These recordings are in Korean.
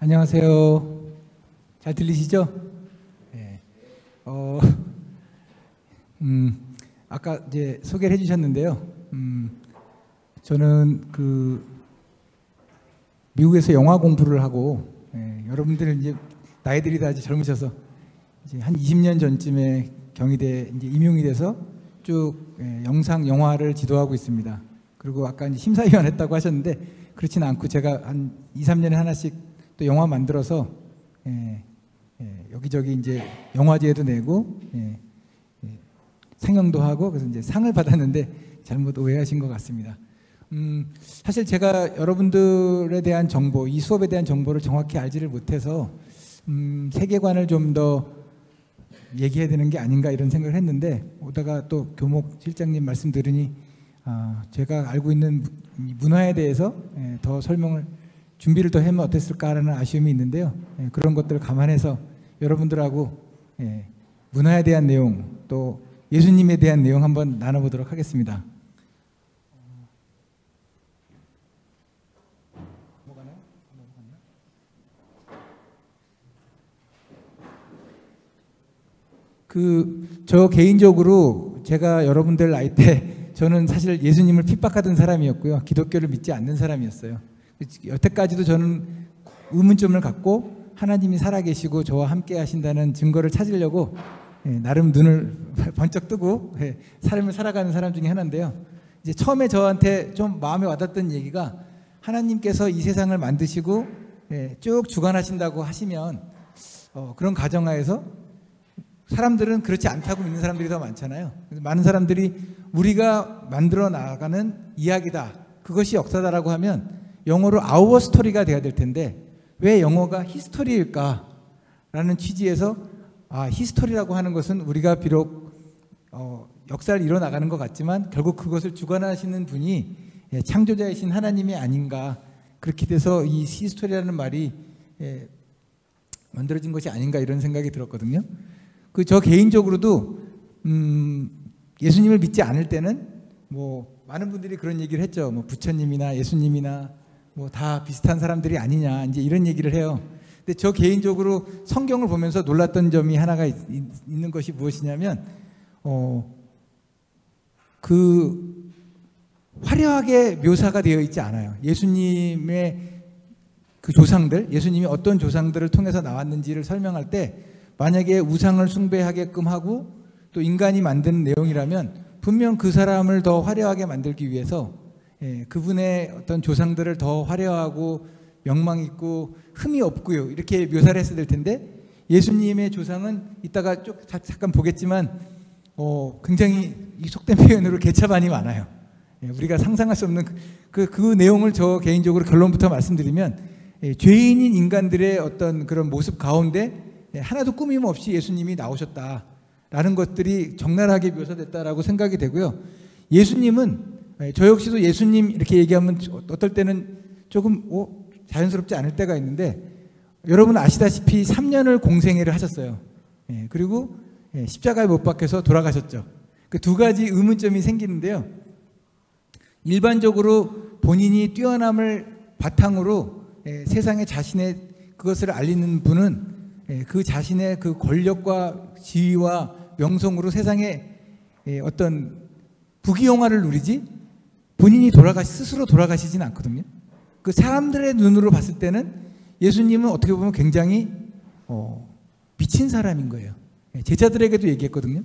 안녕하세요. 잘 들리시죠? 네. 아까 이제 소개를 해주셨는데요. 저는 미국에서 영화 공부를 하고, 여러분들 이제 나이들이 다 아주 젊으셔서 이제 한 20년 전쯤에 경희대 이제 임용이 돼서 쭉 영화를 지도하고 있습니다. 그리고 아까 이제 심사위원 했다고 하셨는데 그렇지는 않고 제가 한 2, 3년에 하나씩 또 영화 만들어서 여기저기 이제 영화제에도 내고 상영도 하고 그래서 이제 상을 받았는데 잘못 오해하신 것 같습니다. 사실 제가 여러분들에 대한 정보, 이 수업에 대한 정보를 정확히 알지를 못해서 세계관을 좀 더 얘기해야 되는 게 아닌가 이런 생각을 했는데 오다가 또 교목 실장님 말씀 들으니 제가 알고 있는 문화에 대해서 더 설명을 준비를 더 하면 어땠을까라는 아쉬움이 있는데요. 그런 것들을 감안해서 여러분들하고 문화에 대한 내용 또 예수님에 대한 내용 한번 나눠보도록 하겠습니다. 저 개인적으로 제가 여러분들 나이 때 저는 사실 예수님을 핍박하던 사람이었고요. 기독교를 믿지 않는 사람이었어요. 여태까지도 저는 의문점을 갖고 하나님이 살아계시고 저와 함께 하신다는 증거를 찾으려고 나름 눈을 번쩍 뜨고 삶을 살아가는 사람 중에 하나인데요. 이제 처음에 저한테 좀 마음에 와닿던 얘기가 하나님께서 이 세상을 만드시고 쭉 주관하신다고 하시면 그런 가정하에서 사람들은 그렇지 않다고 믿는 사람들이 더 많잖아요. 많은 사람들이 우리가 만들어 나가는 이야기다, 그것이 역사다라고 하면 영어로 our story가 돼야 될 텐데 왜 영어가 히스토리일까? 라는 취지에서 히스토리라고 하는 것은 우리가 비록 역사를 이뤄나가는 것 같지만 결국 그것을 주관하시는 분이 창조자이신 하나님이 아닌가, 그렇게 돼서 이 히스토리라는 말이 만들어진 것이 아닌가 이런 생각이 들었거든요. 저 개인적으로도 예수님을 믿지 않을 때는 많은 분들이 그런 얘기를 했죠. 부처님이나 예수님이나 다 비슷한 사람들이 아니냐 이제 이런 얘기를 해요. 근데 저 개인적으로 성경을 보면서 놀랐던 점이 하나가 있는 것이 무엇이냐면 화려하게 묘사가 되어 있지 않아요. 예수님의 그 조상들, 예수님이 어떤 조상들을 통해서 나왔는지를 설명할 때 만약에 우상을 숭배하게끔 하고 또 인간이 만든 내용이라면 분명 그 사람을 더 화려하게 만들기 위해서 그분의 어떤 조상들을 더 화려하고 명망 있고 흠이 없고요 이렇게 묘사를 했어야 될 텐데 예수님의 조상은 이따가 잠깐 보겠지만 굉장히 이 속된 표현으로 개차반이 많아요. 우리가 상상할 수 없는 그 내용을 저 개인적으로 결론부터 말씀드리면 죄인인 인간들의 어떤 그런 모습 가운데 하나도 꾸밈 없이 예수님이 나오셨다라는 것들이 적나라하게 묘사됐다라고 생각이 되고요. 예수님은 저 역시도 예수님 이렇게 얘기하면 어떨 때는 조금 자연스럽지 않을 때가 있는데 여러분 아시다시피 3년을 공생애를 하셨어요. 그리고 십자가에 못 박혀서 돌아가셨죠. 그 두 가지 의문점이 생기는데요. 일반적으로 본인이 뛰어남을 바탕으로 세상에 자신의 그것을 알리는 분은 그 자신의 그 권력과 지위와 명성으로 세상에 어떤 부귀영화를 누리지 본인이 스스로 돌아가시진 않거든요. 그 사람들의 눈으로 봤을 때는 예수님은 어떻게 보면 굉장히 미친 사람인 거예요. 제자들에게도 얘기했거든요.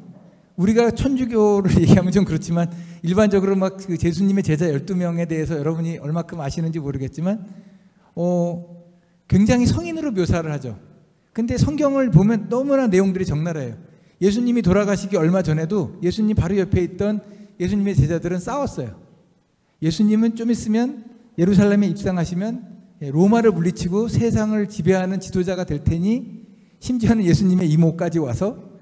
우리가 천주교를 얘기하면 좀 그렇지만 일반적으로 막 그 예수님의 제자 12명에 대해서 여러분이 얼마큼 아시는지 모르겠지만 굉장히 성인으로 묘사를 하죠. 근데 성경을 보면 너무나 내용들이 적나라해요. 예수님이 돌아가시기 얼마 전에도 예수님 바로 옆에 있던 예수님의 제자들은 싸웠어요. 예수님은 좀 있으면 예루살렘에 입성하시면 로마를 물리치고 세상을 지배하는 지도자가 될 테니 심지어는 예수님의 이모까지 와서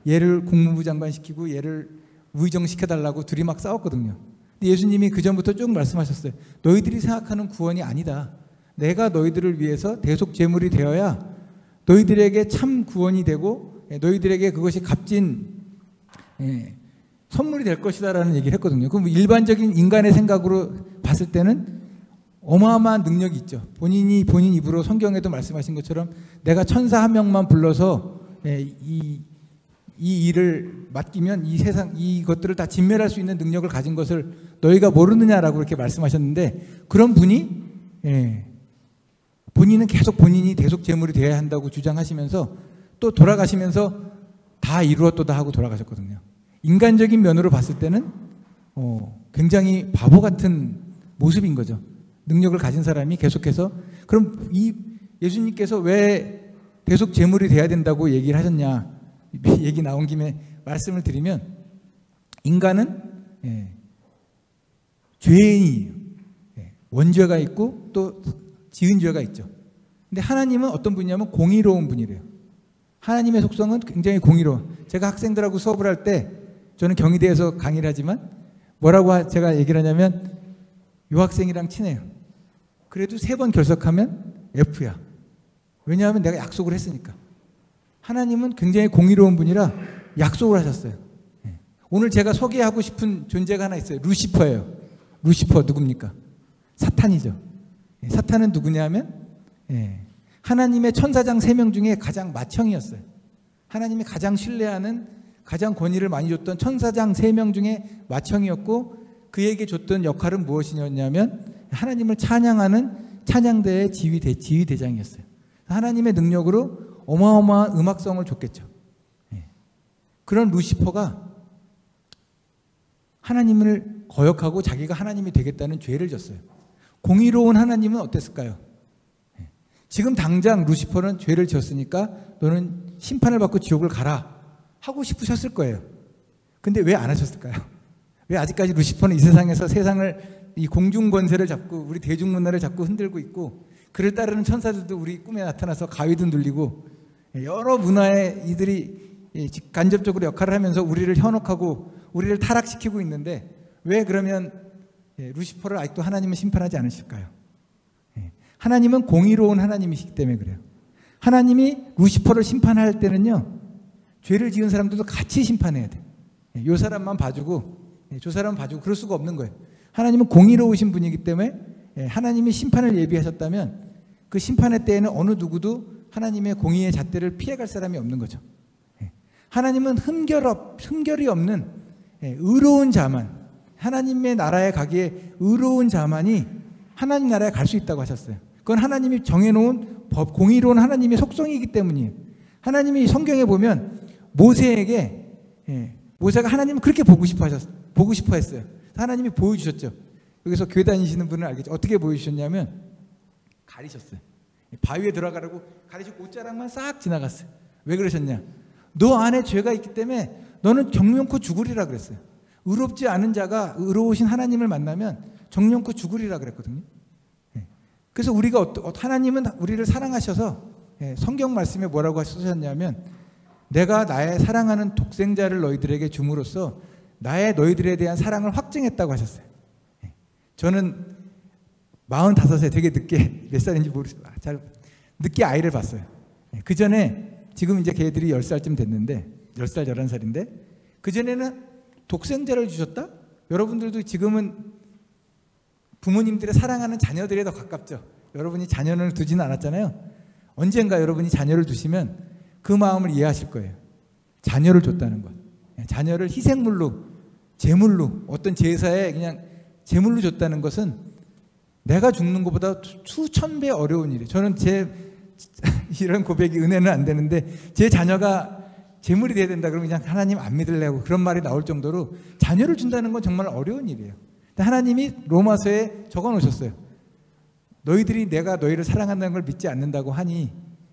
얘를 국무부 장관 시키고 얘를 우의정시켜달라고 둘이 막 싸웠거든요. 근데 예수님이 그 전부터 쭉 말씀하셨어요. 너희들이 생각하는 구원이 아니다. 내가 너희들을 위해서 대속 제물이 되어야 너희들에게 참 구원이 되고 너희들에게 그것이 값진 선물이 될 것이다 라는 얘기를 했거든요. 그럼 일반적인 인간의 생각으로 봤을 때는 어마어마한 능력이 있죠. 본인 입으로 성경에도 말씀하신 것처럼 내가 천사 한 명만 불러서 이 일을 맡기면 이 세상 이것들을 다 진멸할 수 있는 능력을 가진 것을 너희가 모르느냐라고 이렇게 말씀하셨는데, 그런 분이 본인은 계속 본인이 대속 제물이 되어야 한다고 주장하시면서 또 돌아가시면서 다 이루었도다 하고 돌아가셨거든요. 인간적인 면으로 봤을 때는 굉장히 바보 같은 모습인 거죠. 능력을 가진 사람이 계속해서. 그럼 이 예수님께서 왜 대속 제물이 돼야 된다고 얘기를 하셨냐, 얘기 나온 김에 말씀을 드리면, 인간은 죄인이에요. 원죄가 있고 또 지은 죄가 있죠. 근데 하나님은 어떤 분이냐면 공의로운 분이래요. 하나님의 속성은 굉장히 공의로워. 제가 학생들하고 수업을 할 때, 저는 경희대에서 강의를 하지만 뭐라고 제가 얘기를 하냐면, 요 학생이랑 친해요. 그래도 3번 결석하면 F야. 왜냐하면 내가 약속을 했으니까. 하나님은 굉장히 공의로운 분이라 약속을 하셨어요. 오늘 제가 소개하고 싶은 존재가 하나 있어요. 루시퍼예요. 루시퍼 누굽니까? 사탄이죠. 사탄은 누구냐면 하나님의 천사장 3명 중에 가장 맏형이었어요. 하나님이 가장 신뢰하는, 가장 권위를 많이 줬던 천사장 3명 중에 맏형이었고, 그에게 줬던 역할은 무엇이었냐면 하나님을 찬양하는 찬양대의 지휘대장이었어요. 하나님의 능력으로 어마어마한 음악성을 줬겠죠. 그런 루시퍼가 하나님을 거역하고 자기가 하나님이 되겠다는 죄를 졌어요. 공의로운 하나님은 어땠을까요? 지금 당장 루시퍼는 죄를 지었으니까 너는 심판을 받고 지옥을 가라 하고 싶으셨을 거예요. 근데 왜 안 하셨을까요? 왜 아직까지 루시퍼는 이 세상에서 세상을, 이 공중 권세를 잡고 우리 대중문화를 잡고 흔들고 있고, 그를 따르는 천사들도 우리 꿈에 나타나서 가위도 눌리고 여러 문화에 이들이 간접적으로 역할을 하면서 우리를 현혹하고 우리를 타락시키고 있는데, 왜 그러면 루시퍼를 아직도 하나님은 심판하지 않으실까요? 하나님은 공의로운 하나님이시기 때문에 그래요. 하나님이 루시퍼를 심판할 때는요, 죄를 지은 사람들도 같이 심판해야 돼요. 요 사람만 봐주고 저 사람 봐주고 그럴 수가 없는 거예요. 하나님은 공의로우신 분이기 때문에 하나님이 심판을 예비하셨다면 그 심판의 때에는 어느 누구도 하나님의 공의의 잣대를 피해갈 사람이 없는 거죠. 하나님은 흠결이 없는 의로운 자만, 하나님의 나라에 가기에 의로운 자만이 하나님 나라에 갈 수 있다고 하셨어요. 그건 하나님이 정해놓은 법, 공의로운 하나님의 속성이기 때문이에요. 하나님이 성경에 보면 모세가 하나님을 그렇게 보고 싶어 했어요. 하나님이 보여주셨죠. 여기서 교회 다니시는 분은 알겠죠. 어떻게 보여주셨냐면 가리셨어요. 바위에 들어가라고 가리시고 옷자락만 싹 지나갔어요. 왜 그러셨냐? 너 안에 죄가 있기 때문에 너는 정령코 죽으리라 그랬어요. 의롭지 않은 자가 의로우신 하나님을 만나면 정령코 죽으리라 그랬거든요. 그래서 하나님은 우리를 사랑하셔서 성경 말씀에 뭐라고 하셨냐면, 내가 나의 사랑하는 독생자를 너희들에게 줌으로써 너희들에 대한 사랑을 확증했다고 하셨어요. 저는 45세 되게 늦게, 몇 살인지 모르겠어요. 잘 늦게 아이를 봤어요. 그 전에, 지금 이제 걔들이 10살쯤 됐는데, 10살, 11살인데, 그 전에는 독생자를 주셨다? 여러분들도 지금은 부모님들의 사랑하는 자녀들에 더 가깝죠. 여러분이 자녀를 두지는 않았잖아요. 언젠가 여러분이 자녀를 두시면 그 마음을 이해하실 거예요. 자녀를 줬다는 것. 자녀를 희생물로, 제물로, 어떤 제사에 그냥 제물로 줬다는 것은 내가 죽는 것보다 수천 배 어려운 일이에요. 저는 이런 고백이 은혜는 안 되는데, 제 자녀가 제물이 돼야 된다 그러면 그냥 하나님 안 믿으려고 그런 말이 나올 정도로 자녀를 준다는 건 정말 어려운 일이에요. 하나님이 로마서에 적어 놓으셨어요. 너희들이 내가 너희를 사랑한다는 걸 믿지 않는다고 하니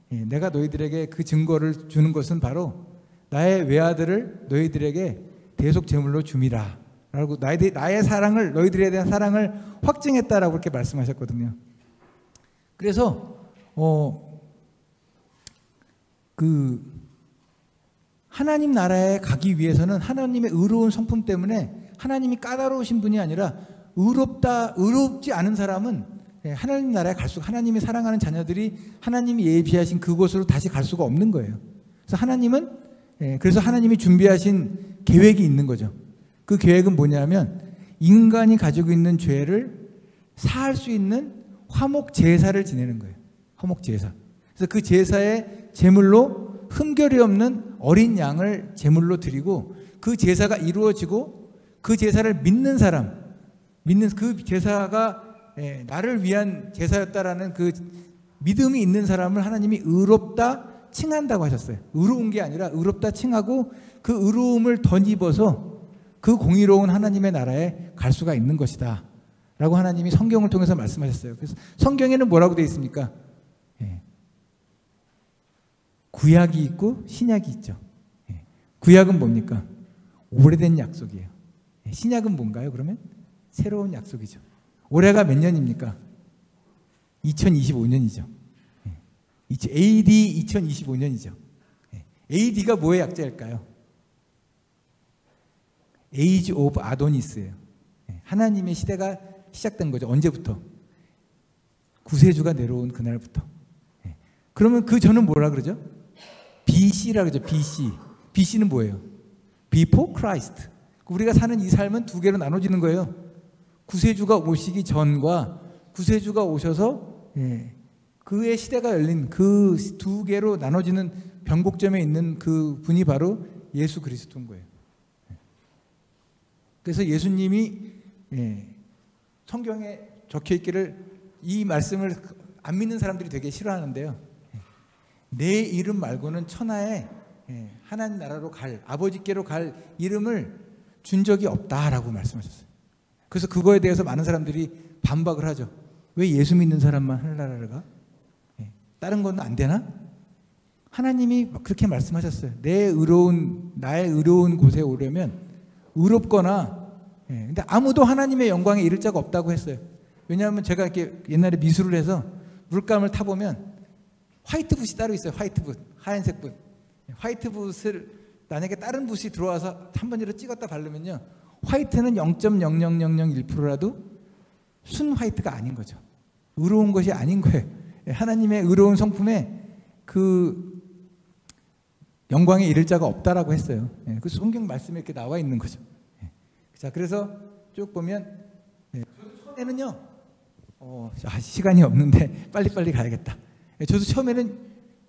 내가 너희들에게 그 증거를 주는 것은 바로 나의 외아들을 너희들에게 대속 제물로 줌이라 라고, 나의 사랑을, 너희들에 대한 사랑을 확증했다라고 그렇게 말씀하셨거든요. 그래서 하나님 나라에 가기 위해서는 하나님의 의로운 성품 때문에, 하나님이 까다로우신 분이 아니라 의롭지 않은 사람은 하나님 나라에 갈수록, 하나님이 사랑하는 자녀들이 하나님이 예비하신 그곳으로 다시 갈 수가 없는 거예요. 그래서 하나님이 준비하신 계획이 있는 거죠. 그 계획은 뭐냐면 인간이 가지고 있는 죄를 사할 수 있는 화목 제사를 지내는 거예요. 화목 제사. 그래서 그 제사의 제물로 흠결이 없는 어린 양을 제물로 드리고 그 제사가 이루어지고 그 제사를 믿는 사람, 믿는 그 제사가 나를 위한 제사였다라는 그 믿음이 있는 사람을 하나님이 의롭다 칭한다고 하셨어요. 의로운 게 아니라 의롭다 칭하고 그 의로움을 덧입어서 그 공의로운 하나님의 나라에 갈 수가 있는 것이다 라고 하나님이 성경을 통해서 말씀하셨어요. 그래서 성경에는 뭐라고 되어 있습니까? 구약이 있고 신약이 있죠. 구약은 뭡니까? 오래된 약속이에요. 신약은 뭔가요? 그러면 새로운 약속이죠. 올해가 몇 년입니까? 2025년이죠. AD 2025년이죠. AD가 뭐의 약자일까요? Age of Adonis예요. 하나님의 시대가 시작된 거죠. 언제부터? 구세주가 내려온 그날부터. 그러면 그 전은 뭐라 그러죠? BC라 그러죠. BC. BC는 뭐예요? Before Christ. 우리가 사는 이 삶은 두 개로 나눠지는 거예요. 구세주가 오시기 전과 구세주가 오셔서 그의 시대가 열린 그 두 개로 나눠지는 변곡점에 있는 그 분이 바로 예수 그리스도인 거예요. 그래서 예수님이 성경에 적혀 있기를 이 말씀을 안 믿는 사람들이 되게 싫어하는데요. 내 이름 말고는 천하에 하나님 나라로 갈, 아버지께로 갈 이름을 준 적이 없다라고 말씀하셨어요. 그래서 그거에 대해서 많은 사람들이 반박을 하죠. 왜 예수 믿는 사람만 하늘나라를 가? 다른 건 안 되나? 하나님이 그렇게 말씀하셨어요. 나의 의로운 곳에 오려면 의롭거나, 근데 아무도 하나님의 영광에 이를 자가 없다고 했어요. 왜냐하면 제가 이렇게 옛날에 미술을 해서 물감을 타보면 화이트 붓이 따로 있어요. 화이트 붓, 하얀색 붓. 화이트 붓을 만약에 다른 붓이 들어와서 한 번이라도 찍었다 바르면요, 화이트는 0.00001%라도 순 화이트가 아닌 거죠. 의로운 것이 아닌 거예요. 하나님의 의로운 성품에 그 영광에 이를 자가 없다라고 했어요. 그 성경 말씀에 이렇게 나와 있는 거죠. 자, 그래서 쭉 보면 저도 처음에는요, 시간이 없는데 빨리빨리 가야겠다. 저도 처음에는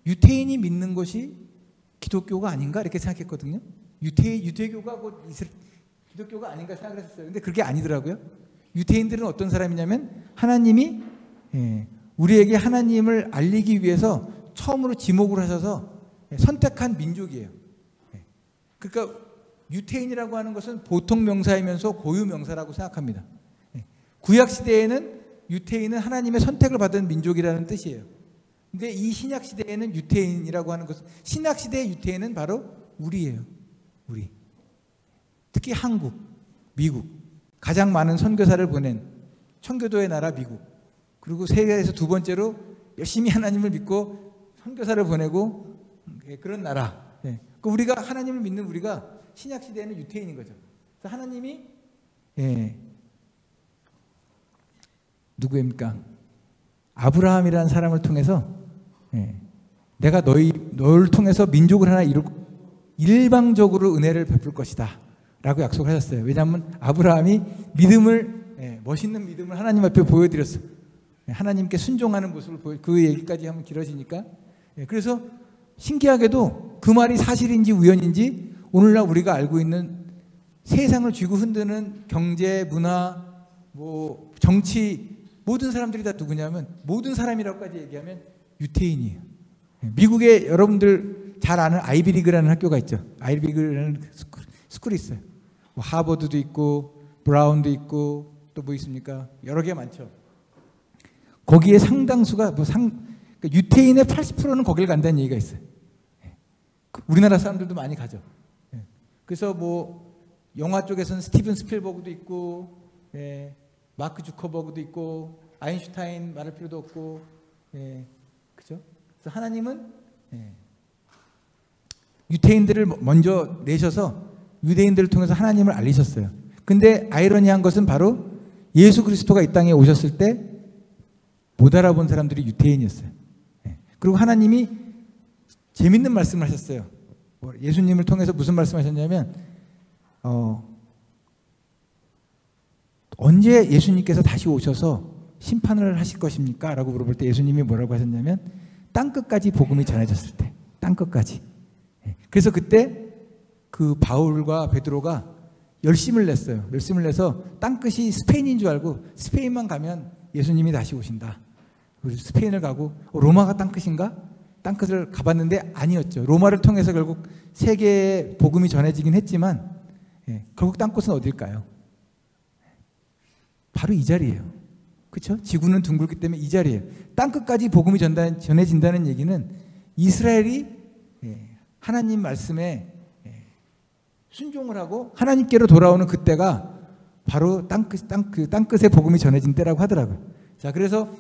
유태인이 믿는 것이 기독교가 아닌가 이렇게 생각했거든요. 유대교가 곧 기독교가 아닌가 생각했어요. 근데 그게 아니더라고요. 유태인들은 어떤 사람이냐면 하나님이 우리에게 하나님을 알리기 위해서 처음으로 지목을 하셔서 선택한 민족이에요. 그러니까 유태인이라고 하는 것은 보통 명사이면서 고유 명사라고 생각합니다. 구약 시대에는 유태인은 하나님의 선택을 받은 민족이라는 뜻이에요. 근데 이 신약 시대에는 유태인이라고 하는 것은, 신약 시대의 유태인은 바로 우리예요. 우리. 특히 한국, 미국, 가장 많은 선교사를 보낸 청교도의 나라 미국, 그리고 세계에서 두 번째로 열심히 하나님을 믿고 선교사를 보내고 그런 나라. 우리가 하나님을 믿는 우리가 신약 시대에는 유태인인 거죠. 그래서 하나님이 누구입니까? 아브라함이라는 사람을 통해서 내가 너를 통해서 민족을 하나 이루고 일방적으로 은혜를 베풀 것이다 라고 약속을 하셨어요. 왜냐하면 아브라함이 믿음을, 멋있는 믿음을 하나님 앞에 보여드렸어요. 하나님께 순종하는 모습을 그 얘기까지 하면 길어지니까. 그래서 신기하게도 그 말이 사실인지 우연인지 오늘날 우리가 알고 있는 세상을 쥐고 흔드는 경제, 문화, 정치, 모든 사람들이 다 누구냐면, 모든 사람이라고까지 얘기하면 유태인이에요. 미국에 여러분들 잘 아는 아이비리그라는 학교가 있죠. 아이비리그라는 스쿨이 있어요. 하버드도 있고 브라운도 있고 또 뭐 있습니까? 여러 개 많죠. 거기에 상당수가 그러니까 유태인의 80%는 거길 간다는 얘기가 있어요. 우리나라 사람들도 많이 가죠. 그래서 영화 쪽에서는 스티븐 스필버그도 있고, 마크 주커버그도 있고, 아인슈타인 말할 필요도 없고, 그죠? 그래서 하나님은 유태인들을 먼저 내셔서 유대인들을 통해서 하나님을 알리셨어요. 근데 아이러니한 것은 바로 예수 그리스도가 이 땅에 오셨을 때 못 알아본 사람들이 유태인이었어요. 그리고 하나님이 재밌는 말씀을 하셨어요. 예수님을 통해서 무슨 말씀하셨냐면, 언제 예수님께서 다시 오셔서 심판을 하실 것입니까? 라고 물어볼 때 예수님이 뭐라고 하셨냐면 땅끝까지 복음이 전해졌을 때, 땅끝까지. 그래서 그때 그 바울과 베드로가 열심을 냈어요. 열심을 내서 땅끝이 스페인인 줄 알고 스페인만 가면 예수님이 다시 오신다. 그래서 스페인을 가고 로마가 땅끝인가? 땅끝을 가봤는데 아니었죠. 로마를 통해서 결국 세계에 복음이 전해지긴 했지만 결국 땅끝은 어딜까요? 바로 이 자리예요. 그렇죠? 지구는 둥글기 때문에 이 자리예요. 땅끝까지 복음이 전해진다는 얘기는 이스라엘이 하나님 말씀에 순종을 하고 하나님께로 돌아오는 그때가 바로 땅끝에 복음이 전해진 때라고 하더라고요. 자, 그래서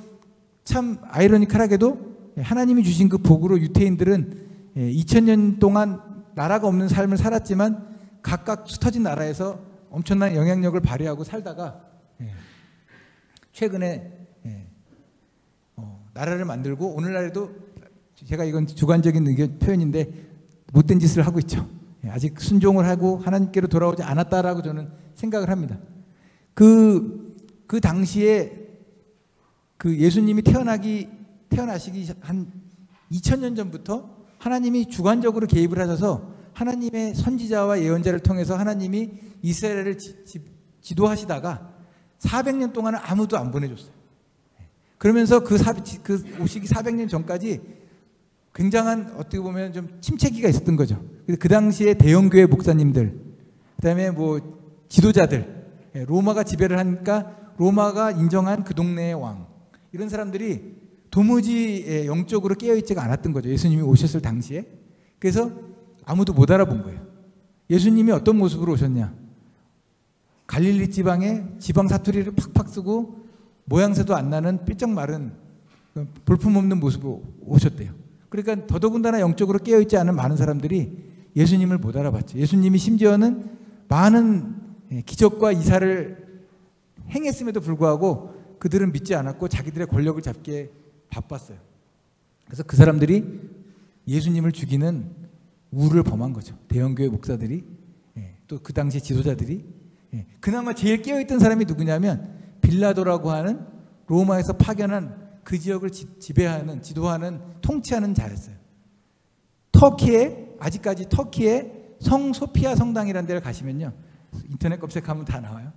참 아이러니컬하게도 하나님이 주신 그 복으로 유태인들은 2000년 동안 나라가 없는 삶을 살았지만 각각 흩어진 나라에서 엄청난 영향력을 발휘하고 살다가 최근에 나라를 만들고 오늘날에도 제가 이건 주관적인 의견 표현인데 못된 짓을 하고 있죠. 아직 순종을 하고 하나님께로 돌아오지 않았다라고 저는 생각을 합니다. 그 당시에 그 예수님이 태어나시기 한 2000년 전부터 하나님이 주관적으로 개입을 하셔서 하나님의 선지자와 예언자를 통해서 하나님이 이스라엘을 지도하시다가 400년 동안은 아무도 안 보내줬어요. 그러면서 그 오시기 400년 전까지 굉장한 어떻게 보면 좀 침체기가 있었던 거죠. 그 당시에 대형교회 목사님들, 그다음에 뭐 지도자들, 로마가 지배를 하니까 로마가 인정한 그 동네의 왕, 이런 사람들이 도무지 영적으로 깨어있지가 않았던 거죠. 예수님이 오셨을 당시에. 그래서 아무도 못 알아본 거예요. 예수님이 어떤 모습으로 오셨냐? 갈릴리 지방에 지방 사투리를 팍팍 쓰고 모양새도 안 나는 삐쩍 마른 볼품없는 모습으로 오셨대요. 그러니까 더더군다나 영적으로 깨어있지 않은 많은 사람들이 예수님을 못 알아봤죠. 예수님이 심지어는 많은 기적과 이사를 행했음에도 불구하고 그들은 믿지 않았고 자기들의 권력을 잡기에 바빴어요. 그래서 그 사람들이 예수님을 죽이는 우를 범한 거죠. 대형교회 목사들이, 또 그 당시 지도자들이. 그나마 제일 깨어있던 사람이 누구냐면 빌라도라고 하는 로마에서 파견한 그 지역을 지도하는 통치하는 자였어요. 아직까지 터키에 성 소피아 성당이라는 데를 가시면요, 인터넷 검색하면 다 나와요.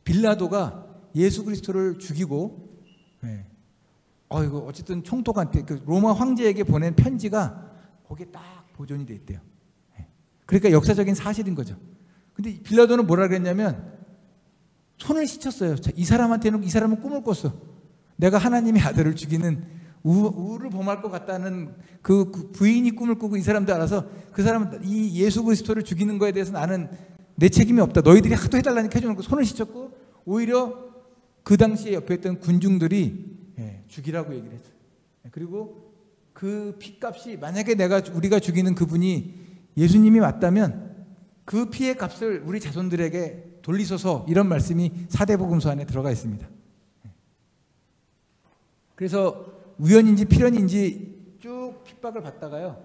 빌라도가 예수 그리스도를 죽이고, 이거 어쨌든 총독한테 그 로마 황제에게 보낸 편지가 거기에 딱 보존이 돼 있대요. 그러니까 역사적인 사실인 거죠. 근데 빌라도는 뭐라 그랬냐면 손을 씻었어요. 이 사람은 꿈을 꿨어. 내가 하나님의 아들을 죽이는 우를 범할 것 같다는 그 부인이 꿈을 꾸고 이 사람도 알아서 그 사람은 이 예수 그리스도를 죽이는 거에 대해서 나는 내 책임이 없다. 너희들이 하도 해달라니까 해주는 거 손을 씻었고 오히려 그 당시에 옆에 있던 군중들이 죽이라고 얘기를 했어요. 그리고 그 피값이 만약에 우리가 죽이는 그분이 예수님이 맞다면 그 피의 값을 우리 자손들에게 돌리소서, 이런 말씀이 사대복음서 안에 들어가 있습니다. 그래서 우연인지 필연인지 쭉 핍박을 받다가요,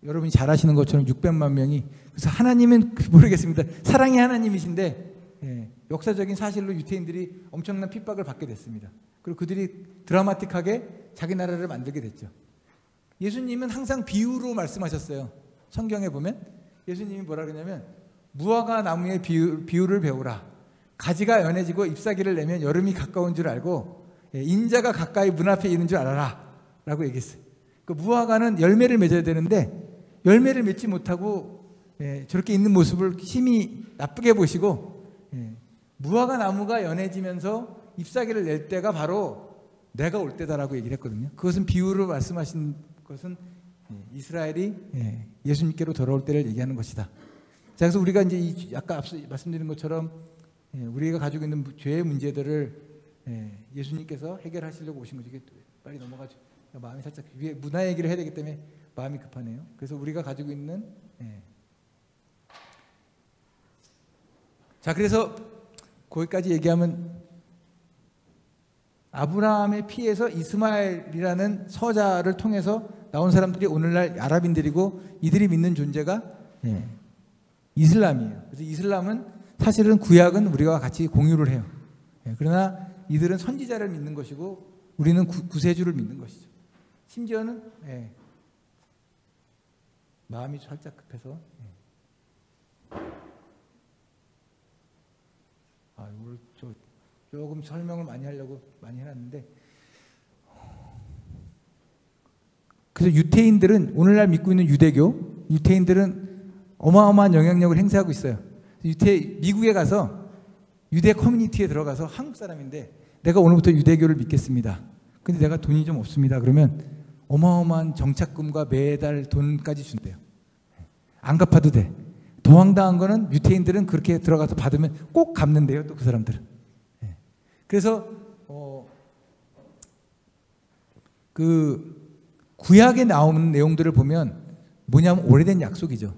여러분이 잘 아시는 것처럼 600만 명이, 그래서 하나님은 모르겠습니다. 사랑의 하나님이신데 역사적인 사실로 유태인들이 엄청난 핍박을 받게 됐습니다. 그리고 그들이 드라마틱하게 자기 나라를 만들게 됐죠. 예수님은 항상 비유로 말씀하셨어요. 성경에 보면 예수님이 뭐라 그러냐면 무화과 나무의 비유를 배우라. 가지가 연해지고 잎사귀를 내면 여름이 가까운 줄 알고 인자가 가까이 문 앞에 있는 줄 알아라 라고 얘기했어요. 그 무화과는 열매를 맺어야 되는데 열매를 맺지 못하고 저렇게 있는 모습을 심히 나쁘게 보시고, 무화과 나무가 연해지면서 잎사귀를 낼 때가 바로 내가 올 때다라고 얘기를 했거든요. 그것은 비유로 말씀하신 것은 이스라엘이 예수님께로 돌아올 때를 얘기하는 것이다. 자, 그래서 우리가 이제 아까 앞서 말씀드린 것처럼 우리가 가지고 있는 죄의 문제들을 예수님께서 해결하시려고 오신 거죠. 빨리 넘어가죠. 마음이 살짝 위에 문화 얘기를 해야 되기 때문에 마음이 급하네요. 그래서 우리가 가지고 있는 자, 그래서 거기까지 얘기하면 아브라함의 피에서 이스마엘이라는 서자를 통해서 나온 사람들이 오늘날 아랍인들이고 이들이 믿는 존재가 이슬람이에요. 그래서 이슬람은 사실은 구약은 우리와 같이 공유를 해요. 그러나 이들은 선지자를 믿는 것이고 우리는 구세주를 믿는 것이죠. 심지어는 마음이 살짝 급해서 오늘 조금 설명을 많이 하려고 많이 해놨는데, 그래서 유태인들은 오늘날 믿고 있는 유태인들은 어마어마한 영향력을 행사하고 있어요. 미국에 가서 유대 커뮤니티에 들어가서 한국 사람인데 내가 오늘부터 유대교를 믿겠습니다. 근데 내가 돈이 좀 없습니다. 그러면 어마어마한 정착금과 매달 돈까지 준대요. 안 갚아도 돼. 더 황당한 거는 유태인들은 그렇게 들어가서 받으면 꼭 갚는데요. 또 그 사람들은. 그래서 그 구약에 나오는 내용들을 보면 뭐냐면 오래된 약속이죠.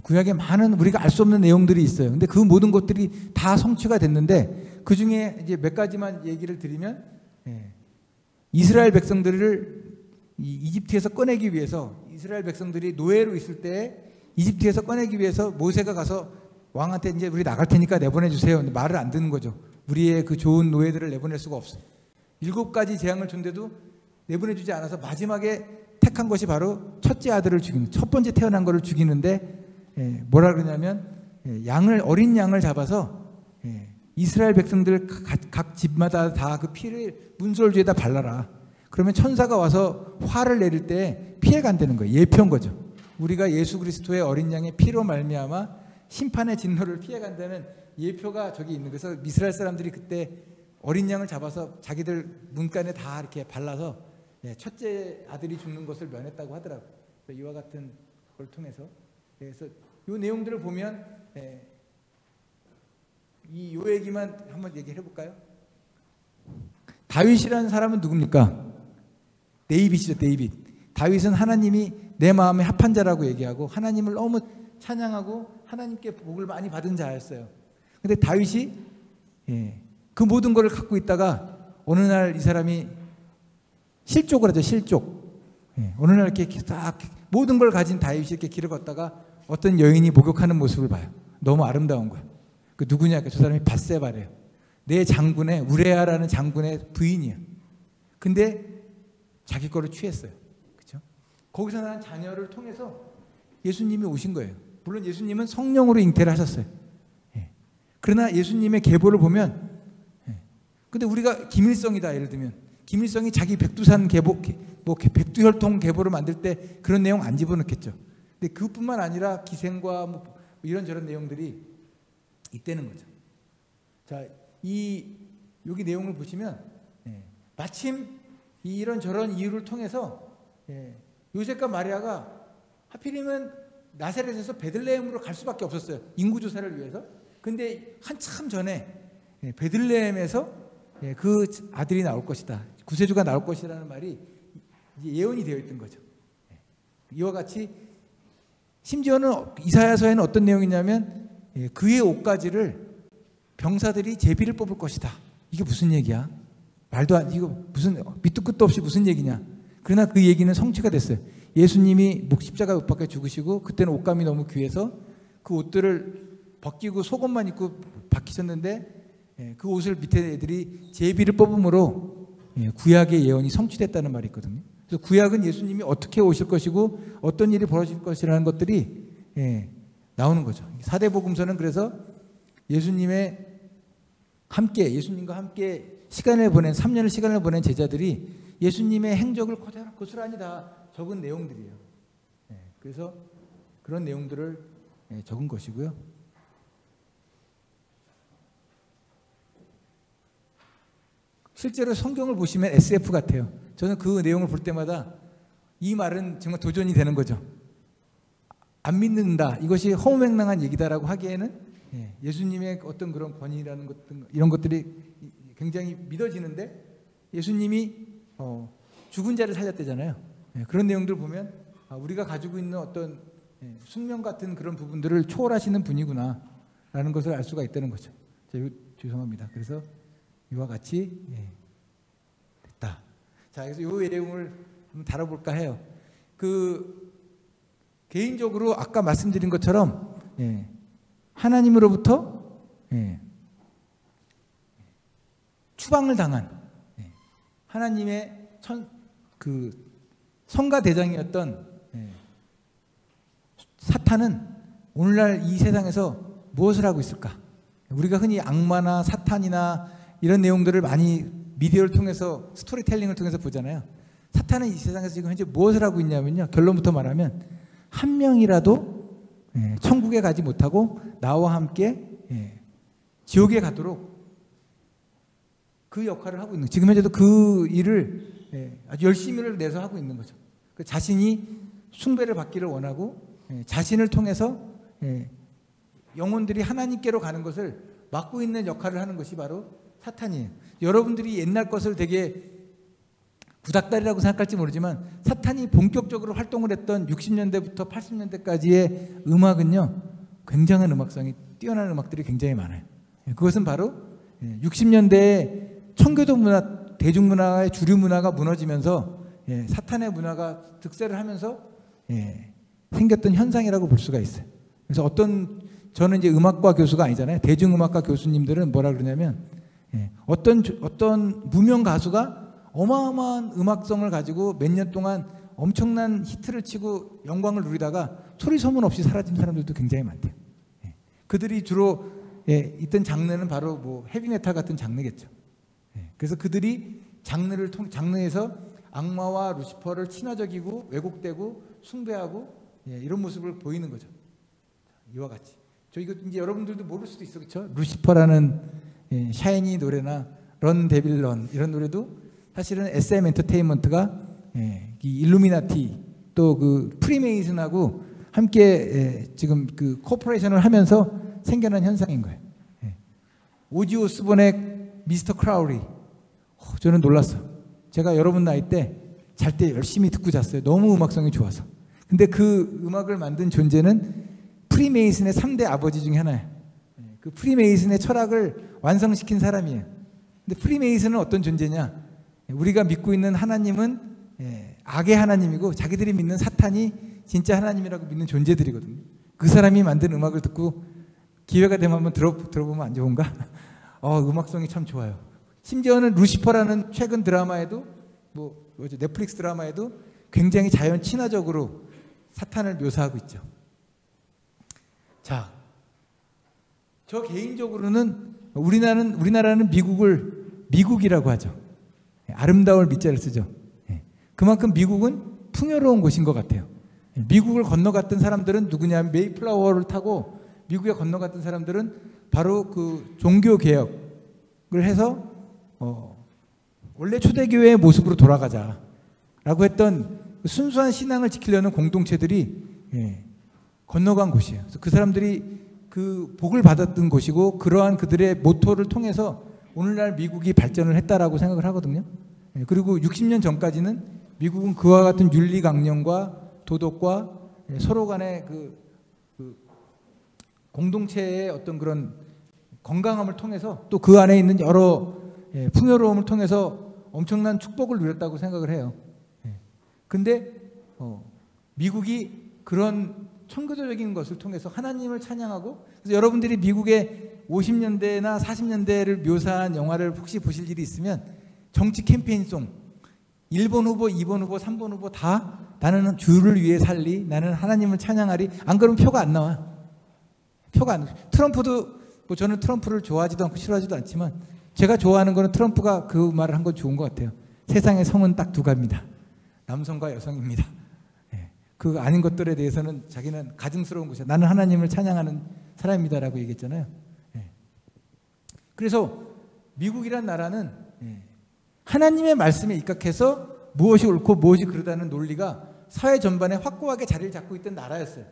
구약에 많은 우리가 알 수 없는 내용들이 있어요. 근데 그 모든 것들이 다 성취가 됐는데 그 중에 이제 몇 가지만 얘기를 드리면, 이스라엘 백성들을 이집트에서 꺼내기 위해서, 이스라엘 백성들이 노예로 있을 때 이집트에서 꺼내기 위해서 모세가 가서 왕한테 이제 우리 나갈 테니까 내보내 주세요. 근데 말을 안 듣는 거죠. 우리의 그 좋은 노예들을 내보낼 수가 없어. 7가지 재앙을 줬는데도 내보내주지 않아서 마지막에 택한 것이 바로 첫째 아들을 죽이는, 첫 번째 태어난 거를 죽이는데 뭐라 그러냐면 어린 양을 잡아서 이스라엘 백성들 각 집마다 다 그 피를 문설주에다 발라라. 그러면 천사가 와서 화를 내릴 때 피해가 안 되는 거예요. 예표인 거죠. 우리가 예수 그리스도의 어린 양의 피로 말미암아 심판의 진노를 피해간다는 예표가 저기 있는. 그래서 이스라엘 사람들이 그때 어린 양을 잡아서 자기들 문간에 다 이렇게 발라서 첫째 아들이 죽는 것을 면했다고 하더라고요. 이와 같은 걸 통해서. 그래서 이 내용들을 보면 요 얘기만 한번 얘기해 볼까요? 다윗이라는 사람은 누굽니까? 데이빗이죠. 다윗은 하나님이 내 마음에 합한 자라고 얘기하고 하나님을 너무 찬양하고 하나님께 복을 많이 받은 자였어요. 근데 다윗이 그 모든 것을 갖고 있다가 어느 날 이 사람이 실족을 하죠. 실족. 어느 날 이렇게 딱 모든 걸 가진 다윗이 이렇게 길을 걷다가 어떤 여인이 목욕하는 모습을 봐요. 너무 아름다운 거야. 그 누구냐? 저 사람이 밧세바래요. 내 장군의, 우레아라는 장군의 부인이야. 근데 자기 거를 취했어요. 그렇죠? 거기서 난 자녀를 통해서 예수님이 오신 거예요. 물론 예수님은 성령으로 잉태를 하셨어요. 그러나 예수님의 계보를 보면, 근데 우리가 김일성이다 예를 들면 김일성이 자기 백두산 계보, 백두혈통 계보를 만들 때 그런 내용 안 집어넣겠죠. 근데 그뿐만 아니라 기생과 뭐 이런저런 내용들이 있다는 거죠. 자, 여기 내용을 보시면 마침 이런저런 이유를 통해서 요셉과 마리아가 하필이면 나사렛에서 베들레헴으로 갈 수밖에 없었어요. 인구조사를 위해서. 근데 한참 전에 베들레헴에서 그 아들이 나올 것이다. 구세주가 나올 것이라는 말이 이제 예언이 되어 있던 거죠. 이와 같이 심지어는 이사야서에는 어떤 내용이냐면 그의 옷가지를 병사들이 제비를 뽑을 것이다. 이게 무슨 얘기야? 말도 안, 이거 무슨 밑도 끝도 없이 무슨 얘기냐? 그러나 그 얘기는 성취가 됐어요. 예수님이 십자가 못 박혀 죽으시고 그때는 옷감이 너무 귀해서 그 옷들을 벗기고 속옷만 입고 박히셨는데 그 옷을 밑에 애들이 제비를 뽑음으로 구약의 예언이 성취됐다는 말이 있거든요. 그래서 구약은 예수님이 어떻게 오실 것이고 어떤 일이 벌어질 것이라는 것들이 나오는 거죠. 사대복음서는 그래서 예수님과 함께 시간을 보낸 3년을 시간을 보낸 제자들이 예수님의 행적을 고스란히 다 적은 내용들이에요. 그래서 그런 내용들을 적은 것이고요. 실제로 성경을 보시면 SF 같아요. 저는 그 내용을 볼 때마다 이 말은 정말 도전이 되는 거죠. 안 믿는다. 이것이 허무맹랑한 얘기다라고 하기에는 예수님의 어떤 그런 권위라는 것 이런 것들이 굉장히 믿어지는데 예수님이 죽은 자를 살렸대잖아요. 그런 내용들 보면 우리가 가지고 있는 어떤 숙명 같은 그런 부분들을 초월하시는 분이구나라는 것을 알 수가 있다는 거죠. 죄송합니다. 그래서 이와 같이 됐다. 자, 그래서 이 내용을 한번 다뤄볼까 해요. 개인적으로 아까 말씀드린 것처럼 하나님으로부터 예, 추방을 당한 하나님의 그 성가 대장이었던 사탄은 오늘날 이 세상에서 무엇을 하고 있을까? 우리가 흔히 악마나 사탄이나 이런 내용들을 많이 미디어를 통해서 스토리텔링을 통해서 보잖아요. 사탄은 이 세상에서 지금 현재 무엇을 하고 있냐면요. 결론부터 말하면 한 명이라도 천국에 가지 못하고 나와 함께 지옥에 가도록 그 역할을 하고 있는, 지금 현재도 그 일을 아주 열심히를 내서 하고 있는 거죠. 자신이 숭배를 받기를 원하고 자신을 통해서 영혼들이 하나님께로 가는 것을 막고 있는 역할을 하는 것이 바로 사탄이에요. 여러분들이 옛날 것을 되게 구닥다리라고 생각할지 모르지만 사탄이 본격적으로 활동을 했던 60년대부터 80년대까지의 음악은요, 굉장한 음악성이 뛰어난 음악들이 굉장히 많아요. 그것은 바로 60년대에 청교도 문화, 대중문화의 주류 문화가 무너지면서 사탄의 문화가 득세를 하면서 생겼던 현상이라고 볼 수가 있어요. 그래서 저는 이제 음악과 교수가 아니잖아요. 대중음악과 교수님들은 뭐라 그러냐면 어떤 무명 가수가 어마어마한 음악성을 가지고 몇 년 동안 엄청난 히트를 치고 영광을 누리다가 소리 소문 없이 사라진 사람들도 굉장히 많대요. 그들이 주로 있던 장르는 바로 뭐 헤비메탈 같은 장르겠죠. 그래서 그들이 장르에서 악마와 루시퍼를 친화적이고 왜곡되고 숭배하고 이런 모습을 보이는 거죠. 이와 같이. 이거 이제 여러분들도 모를 수도 있어, 그렇죠? 루시퍼라는 샤이니 노래나 런 데빌 런 이런 노래도 사실은 SM 엔터테인먼트가 이 일루미나티 또 그 프리메이슨하고 함께 지금 그 코퍼레이션을 하면서 생겨난 현상인 거예요. 오지 오스본의 미스터 크라우리, 저는 놀랐어. 제가 여러분 나이 때 잘 때 열심히 듣고 잤어요. 너무 음악성이 좋아서. 근데 그 음악을 만든 존재는 프리메이슨의 3대 아버지 중에 하나예요. 그 프리메이슨의 철학을 완성시킨 사람이에요. 근데 프리메이슨은 어떤 존재냐? 우리가 믿고 있는 하나님은 악의 하나님이고 자기들이 믿는 사탄이 진짜 하나님이라고 믿는 존재들이거든요. 그 사람이 만든 음악을 듣고 기회가 되면 한번 들어보면 안 좋은가? 음악성이 참 좋아요. 심지어는 루시퍼라는 최근 드라마에도 넷플릭스 드라마에도 굉장히 자연 친화적으로 사탄을 묘사하고 있죠. 자, 저 개인적으로는 우리나라는 미국이라고 하죠. 아름다울 밑자를 쓰죠. 그만큼 미국은 풍요로운 곳인 것 같아요. 미국을 건너갔던 사람들은 누구냐면 메이플라워를 타고 미국에 건너갔던 사람들은 바로 그 종교 개혁을 해서 원래 초대교회의 모습으로 돌아가자라고 했던 순수한 신앙을 지키려는 공동체들이 건너간 곳이에요. 그래서 그 사람들이 그 복을 받았던 곳이고 그러한 그들의 모토를 통해서 오늘날 미국이 발전을 했다라고 생각을 하거든요. 그리고 60년 전까지는 미국은 그와 같은 윤리강령과 도덕과 서로 간의 그 공동체의 어떤 그런 건강함을 통해서 또 그 안에 있는 여러 풍요로움을 통해서 엄청난 축복을 누렸다고 생각을 해요. 근데 미국이 그런 청교도적인 것을 통해서 하나님을 찬양하고, 그래서 여러분들이 미국의 50년대나 40년대를 묘사한 영화를 혹시 보실 일이 있으면 정치 캠페인송 1번 후보, 2번 후보, 3번 후보 다 나는 주를 위해 살리, 나는 하나님을 찬양하리, 안 그러면 표가 안 나와. 표가 안 나와. 트럼프도 저는 트럼프를 좋아하지도 않고 싫어하지도 않지만 제가 좋아하는 거는 트럼프가 그 말을 한 건 좋은 것 같아요. 세상의 성은 딱 두 가지입니다. 남성과 여성입니다. 그 아닌 것들에 대해서는 자기는 가증스러운 것이야. 나는 하나님을 찬양하는 사람입니다라고 얘기했잖아요. 그래서 미국이란 나라는 하나님의 말씀에 입각해서 무엇이 옳고 무엇이 그르다는 논리가 사회 전반에 확고하게 자리를 잡고 있던 나라였어요.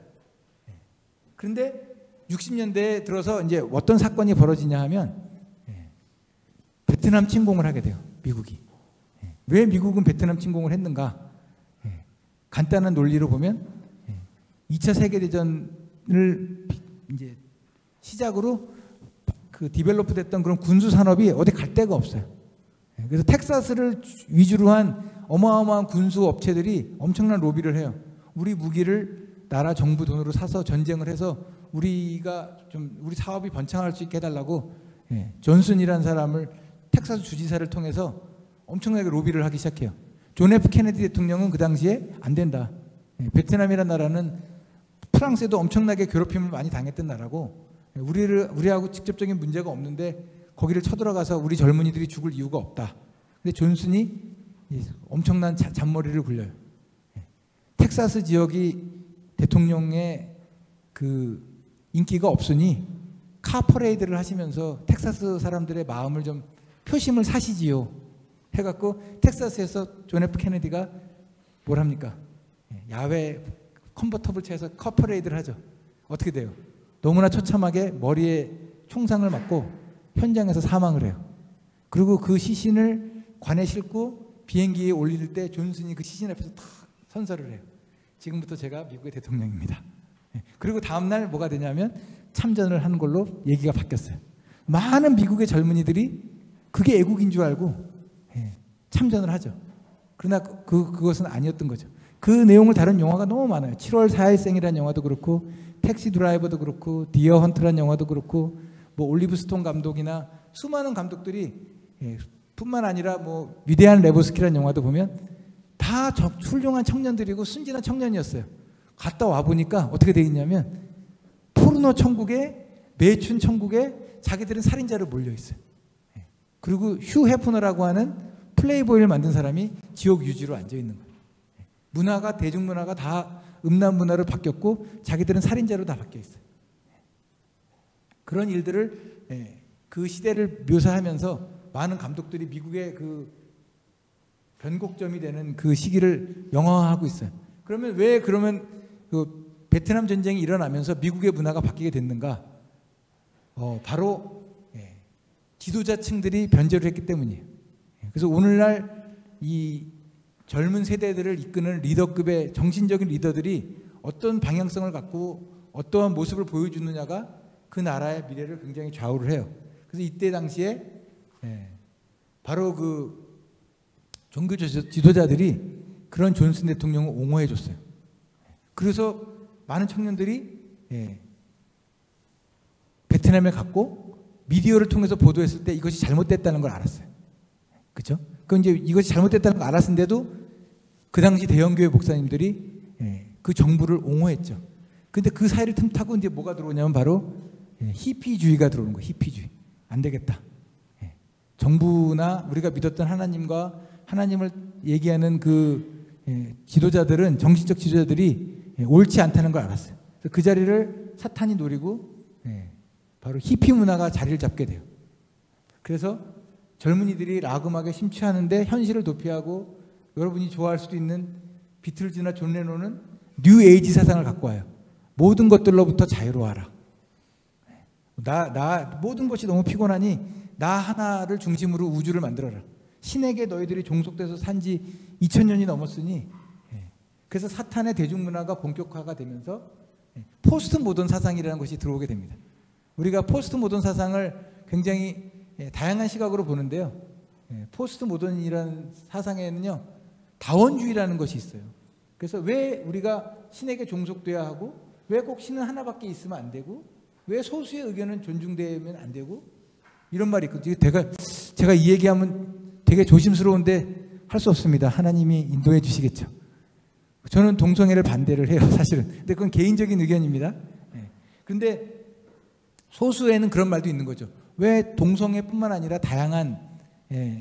그런데 60년대에 들어서 이제 어떤 사건이 벌어지냐 하면 베트남 침공을 하게 돼요. 미국이. 왜 미국은 베트남 침공을 했는가? 간단한 논리로 보면 2차 세계대전을 이제 시작으로 그 디벨로프 됐던 그런 군수 산업이 어디 갈 데가 없어요. 그래서 텍사스를 위주로 한 어마어마한 군수 업체들이 엄청난 로비를 해요. 우리 무기를 나라 정부 돈으로 사서 전쟁을 해서 우리가 좀 우리 사업이 번창할 수 있게 해달라고 존슨이라는 사람을 텍사스 주지사를 통해서 엄청나게 로비를 하기 시작해요. 존 F 케네디 대통령은 그 당시에 안 된다. 베트남이라는 나라는 프랑스에도 엄청나게 괴롭힘을 많이 당했던 나라고 우리하고 직접적인 문제가 없는데 거기를 쳐들어가서 우리 젊은이들이 죽을 이유가 없다. 근데 존슨이 엄청난 잔머리를 굴려요. 텍사스 지역이 대통령의 그 인기가 없으니 카퍼레이드를 하시면서 텍사스 사람들의 마음을 좀 표심을 사시지요. 해갖고 텍사스에서 존 F 케네디가 뭘 합니까? 야외 컨버터블 차에서 카퍼레이드를 하죠. 어떻게 돼요? 너무나 처참하게 머리에 총상을 맞고 현장에서 사망을 해요. 그리고 그 시신을 관에 싣고 비행기에 올릴 때 존슨이 그 시신 앞에서 탁 선서를 해요. 지금부터 제가 미국의 대통령입니다. 그리고 다음날 뭐가 되냐면 참전을 하는 걸로 얘기가 바뀌었어요. 많은 미국의 젊은이들이 그게 애국인 줄 알고 참전을 하죠. 그러나 그것은 아니었던 거죠. 그 내용을 다룬 영화가 너무 많아요. 7월 4일생이라는 영화도 그렇고 택시 드라이버도 그렇고 디어 헌트라는 영화도 그렇고 뭐 올리브 스톤 감독이나 수많은 감독들이 뿐만 아니라 뭐 위대한 레보스키라는 영화도 보면 다 훌륭한 청년들이고 순진한 청년이었어요. 갔다 와 보니까 어떻게 돼 있냐면 포르노 천국에 매춘 천국에 자기들은 살인자로 몰려 있어요. 그리고 휴 해프너라고 하는 플레이보이를 만든 사람이 지옥 유지로 앉아 있는 거예요. 문화가 대중문화가 다 음란 문화로 바뀌었고 자기들은 살인자로 다 바뀌어 있어요. 그런 일들을 그 시대를 묘사하면서 많은 감독들이 미국의 그 변곡점이 되는 그 시기를 영화화하고 있어요. 그러면 왜 그러면 그 베트남 전쟁이 일어나면서 미국의 문화가 바뀌게 됐는가? 바로 지도자층들이 변절을 했기 때문이에요. 그래서 오늘날 이 젊은 세대들을 이끄는 리더급의 정신적인 리더들이 어떤 방향성을 갖고 어떠한 모습을 보여주느냐가 그 나라의 미래를 굉장히 좌우를 해요. 그래서 이때 당시에 바로 그 종교 지도자들이 그런 존슨 대통령을 옹호해 줬어요. 그래서 많은 청년들이 베트남에 갔고 미디어를 통해서 보도했을 때 이것이 잘못됐다는 걸 알았어요. 그렇죠? 그 이제 이것이 잘못됐다는 걸 알았는데도 그 당시 대형교회 목사님들이 그 정부를 옹호했죠. 근데 그 사이를 틈타고 이제 뭐가 들어오냐면 바로 히피주의가 들어오는 거예요. 히피주의. 안 되겠다. 정부나 우리가 믿었던 하나님과 하나님을 얘기하는 그 지도자들은 정신적 지도자들이 옳지 않다는 걸 알았어요. 그 자리를 사탄이 노리고 바로 히피 문화가 자리를 잡게 돼요. 그래서 젊은이들이 락 음악에 심취하는데 현실을 도피하고 여러분이 좋아할 수도 있는 비틀즈나 존 레논은 뉴 에이지 사상을 갖고 와요. 모든 것들로부터 자유로워하라. 모든 것이 너무 피곤하니 나 하나를 중심으로 우주를 만들어라. 신에게 너희들이 종속돼서 산지 2000년이 넘었으니 그래서 사탄의 대중문화가 본격화가 되면서 포스트 모던 사상이라는 것이 들어오게 됩니다. 우리가 포스트 모던 사상을 굉장히 다양한 시각으로 보는데요. 포스트 모던이라는 사상에는요. 다원주의라는 것이 있어요. 그래서 왜 우리가 신에게 종속돼야 하고 왜 꼭 신은 하나밖에 있으면 안 되고 왜 소수의 의견은 존중되면 안 되고 이런 말이 있거든요. 제가 이 얘기하면 되게 조심스러운데 할 수 없습니다. 하나님이 인도해 주시겠죠. 저는 동성애를 반대를 해요. 사실은. 근데 그건 개인적인 의견입니다. 근데 소수에는 그런 말도 있는 거죠. 왜 동성애뿐만 아니라 다양한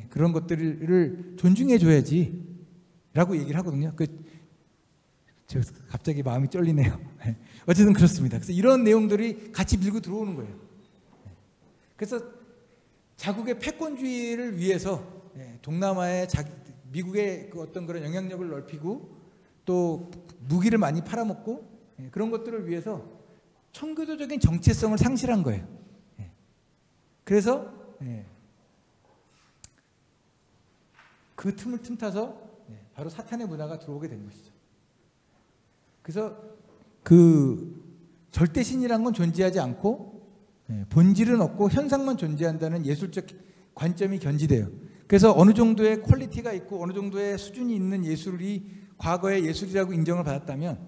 그런 것들을 존중해 줘야지 라고 얘기를 하거든요. 저 갑자기 마음이 쫄리네요. 어쨌든 그렇습니다. 그래서 이런 내용들이 같이 밀고 들어오는 거예요. 그래서 자국의 패권주의를 위해서 동남아의 미국의 그 어떤 그런 영향력을 넓히고 또 무기를 많이 팔아먹고 그런 것들을 위해서 청교도적인 정체성을 상실한 거예요. 그래서 그 틈을 틈타서 바로 사탄의 문화가 들어오게 된 것이죠. 그래서 그 절대신이라는 건 존재하지 않고 본질은 없고 현상만 존재한다는 예술적 관점이 견지돼요. 그래서 어느 정도의 퀄리티가 있고 어느 정도의 수준이 있는 예술이 과거에 예술이라고 인정을 받았다면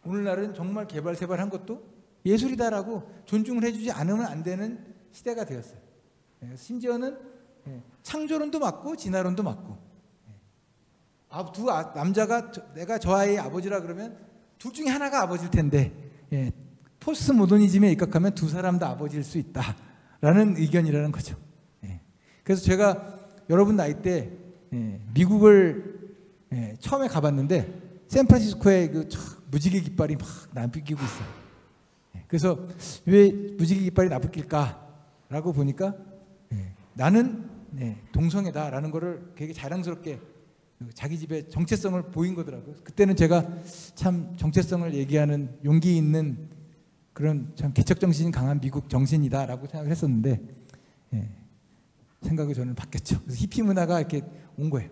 오늘날은 정말 개발세발한 것도 예술이다라고 존중을 해주지 않으면 안 되는 시대가 되었어요. 심지어는 창조론도 맞고 진화론도 맞고, 남자가 내가 저 아이의 아버지라 그러면 둘 중에 하나가 아버지일 텐데, 포스트 모더니즘에 입각하면 두 사람 다 아버지일 수 있다라는 의견이라는 거죠. 그래서 제가 여러분 나이 때 미국을 처음에 가봤는데 샌프란시스코에 그 무지개 깃발이 막 나부끼고 있어요. 그래서 왜 무지개 깃발이 나부낄까라고 보니까 나는 동성애다라는 거를 되게 자랑스럽게 자기 집에 정체성을 보인 거더라고요. 그때는 제가 참 정체성을 얘기하는 용기 있는 그런 참 개척 정신이 강한 미국 정신이다라고 생각을 했었는데, 생각이 저는 바뀌었죠. 그래서 히피 문화가 이렇게 온 거예요.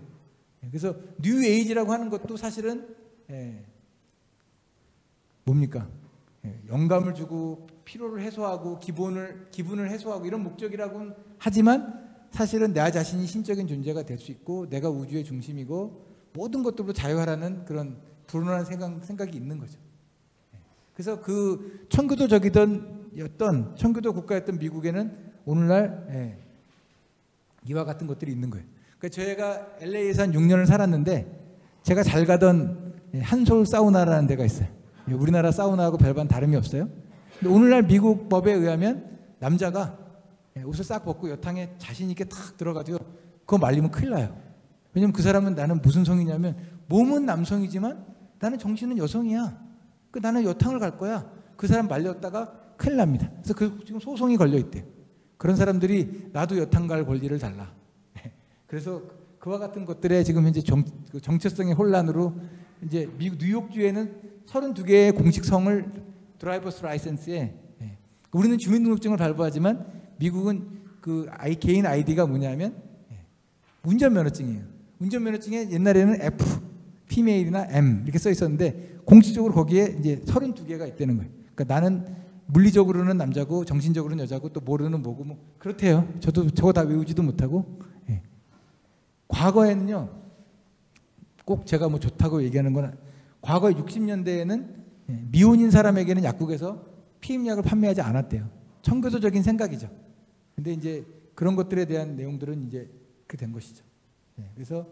그래서 뉴 에이지라고 하는 것도 사실은 뭡니까? 영감을 주고 피로를 해소하고 기분을 해소하고 이런 목적이라고는 하지만 사실은 내 자신이 신적인 존재가 될 수 있고 내가 우주의 중심이고 모든 것들로 자유하라는 그런 불운한 생각이 있는 거죠. 그래서 그 천교도적이던 천교도 국가였던 미국에는 오늘날 이와 같은 것들이 있는 거예요. 그러니까 저희가 LA에서 한 6년을 살았는데 제가 잘 가던 한솔 사우나라는 데가 있어요. 우리나라 사우나하고 별반 다름이 없어요. 근데 오늘날 미국 법에 의하면 남자가 옷을 싹 벗고 여탕에 자신 있게 탁 들어가도요, 그거 말리면 큰일 나요. 왜냐면 그 사람은 나는 무슨 성이냐면 몸은 남성이지만 나는 정신은 여성이야. 나는 여탕을 갈 거야. 그 사람 말렸다가 큰일 납니다. 그래서 지금 소송이 걸려 있대요. 그런 사람들이 나도 여탕 갈 권리를 달라. 그래서 그와 같은 것들에 지금 현재 정체성의 혼란으로 이제 미국 뉴욕주에는 32개의 공식 성을 드라이버스 라이센스에, 우리는 주민등록증을 발부하지만 미국은 그 개인 아이디가 뭐냐면 운전면허증이에요. 운전면허증에 옛날에는 F, 피메일이나 M 이렇게 써 있었는데 공식적으로 거기에 이제 32개가 있다는 거예요. 그러니까 나는 물리적으로는 남자고 정신적으로는 여자고 또 모르는 뭐고 뭐 그렇대요. 저도 저거 다 외우지도 못하고. 과거에는요, 꼭 제가 뭐 좋다고 얘기하는 건, 과거 60년대에는 미혼인 사람에게는 약국에서 피임약을 판매하지 않았대요. 청교도적인 생각이죠. 근데 이제 그런 것들에 대한 내용들은 이제 그렇게 된 것이죠. 그래서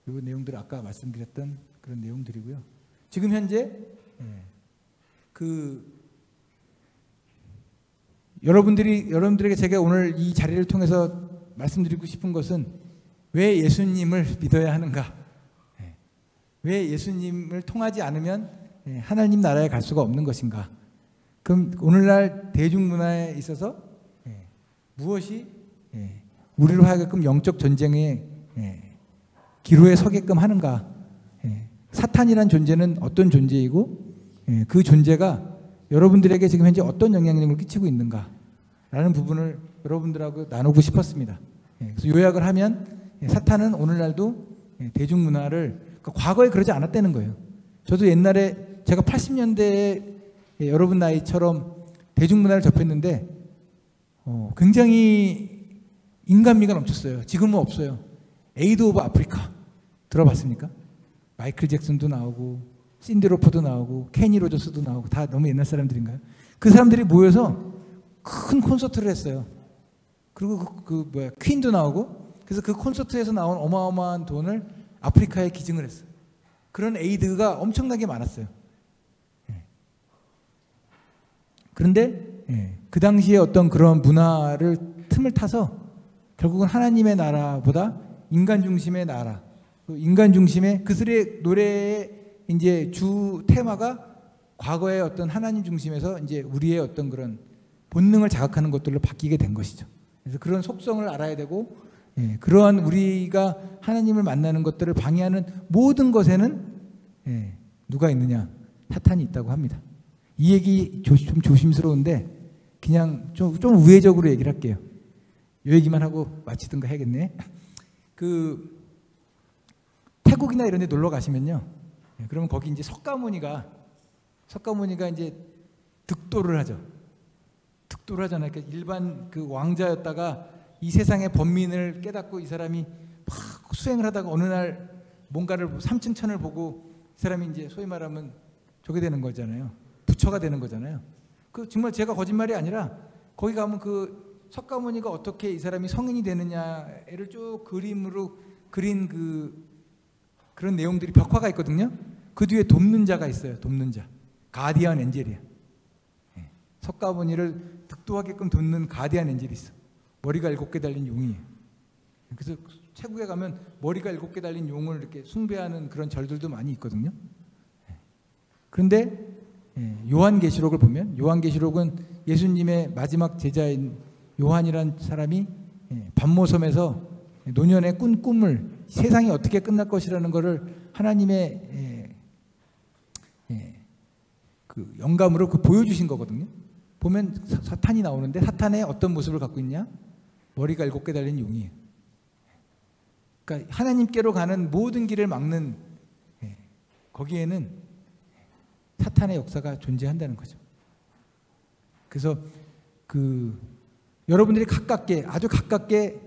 이 내용들은 아까 말씀드렸던 그런 내용들이고요. 지금 현재 여러분들에게 제가 오늘 이 자리를 통해서 말씀드리고 싶은 것은 왜 예수님을 믿어야 하는가? 왜 예수님을 통하지 않으면 하나님 나라에 갈 수가 없는 것인가? 그럼 오늘날 대중문화에 있어서 무엇이 우리로 하여금 영적 전쟁의 기로에 서게끔 하는가? 사탄이란 존재는 어떤 존재이고 그 존재가 여러분들에게 지금 현재 어떤 영향력을 끼치고 있는가? 라는 부분을 여러분들하고 나누고 싶었습니다. 그래서 요약을 하면 사탄은 오늘날도 대중문화를, 그러니까 과거에 그러지 않았다는 거예요. 저도 옛날에 제가 80년대에 여러분 나이처럼 대중문화를 접했는데 굉장히 인간미가 넘쳤어요. 지금은 없어요. 에이드 오브 아프리카 들어봤습니까? 마이클 잭슨도 나오고 신디로퍼도 나오고 케니 로저스도 나오고 다 너무 옛날 사람들인가요? 그 사람들이 모여서 큰 콘서트를 했어요. 그리고 퀸도 나오고, 그래서 그 콘서트에서 나온 어마어마한 돈을 아프리카에 기증을 했어요. 그런 에이드가 엄청나게 많았어요. 그런데 그 당시에 어떤 그런 문화를 틈을 타서 결국은 하나님의 나라보다 인간 중심의 나라, 인간 중심의 그들의 노래의 이제 주 테마가 과거의 어떤 하나님 중심에서 이제 우리의 어떤 그런 본능을 자극하는 것들로 바뀌게 된 것이죠. 그래서 그런 속성을 알아야 되고, 그러한 우리가 하나님을 만나는 것들을 방해하는 모든 것에는 누가 있느냐? 사탄이 있다고 합니다. 이 얘기 좀 조심스러운데 그냥 좀 우회적으로 얘기를 할게요. 이 얘기만 하고 마치든가 해야겠네. 태국이나 이런 데 놀러 가시면요, 그러면 거기 이제 석가모니가 이제 득도를 하죠. 득도를 하잖아요. 그러니까 일반 그 왕자였다가 이 세상의 번민을 깨닫고 이 사람이 막 수행을 하다가 어느 날 뭔가를 3층 천을 보고 이 사람이 이제 소위 말하면 저게 되는 거잖아요. 부처가 되는 거잖아요. 그 정말 제가 거짓말이 아니라 거기 가면 그 석가모니가 어떻게 이 사람이 성인이 되느냐를 쭉 그림으로 그린 그런 내용들이 벽화가 있거든요. 그 뒤에 돕는 자가 있어요. 돕는 자. 가디언 엔젤이야. 석가모니를 득도하게끔 돕는 가디언 엔젤이 있어. 머리가 7개 달린 용이에요. 그래서 태국에 가면 머리가 7개 달린 용을 이렇게 숭배하는 그런 절들도 많이 있거든요. 그런데 요한계시록을 보면, 요한계시록은 예수님의 마지막 제자인 요한이란 사람이 반모섬에서 노년에 꾼 꿈을, 세상이 어떻게 끝날 것이라는 것을 하나님의 그 영감으로 보여주신 거거든요. 보면 사탄이 나오는데 사탄의 어떤 모습을 갖고 있냐? 머리가 7개 달린 용이에요. 그러니까 하나님께로 가는 모든 길을 막는, 거기에는 사탄의 역사가 존재한다는 거죠. 그래서 여러분들이 가깝게, 아주 가깝게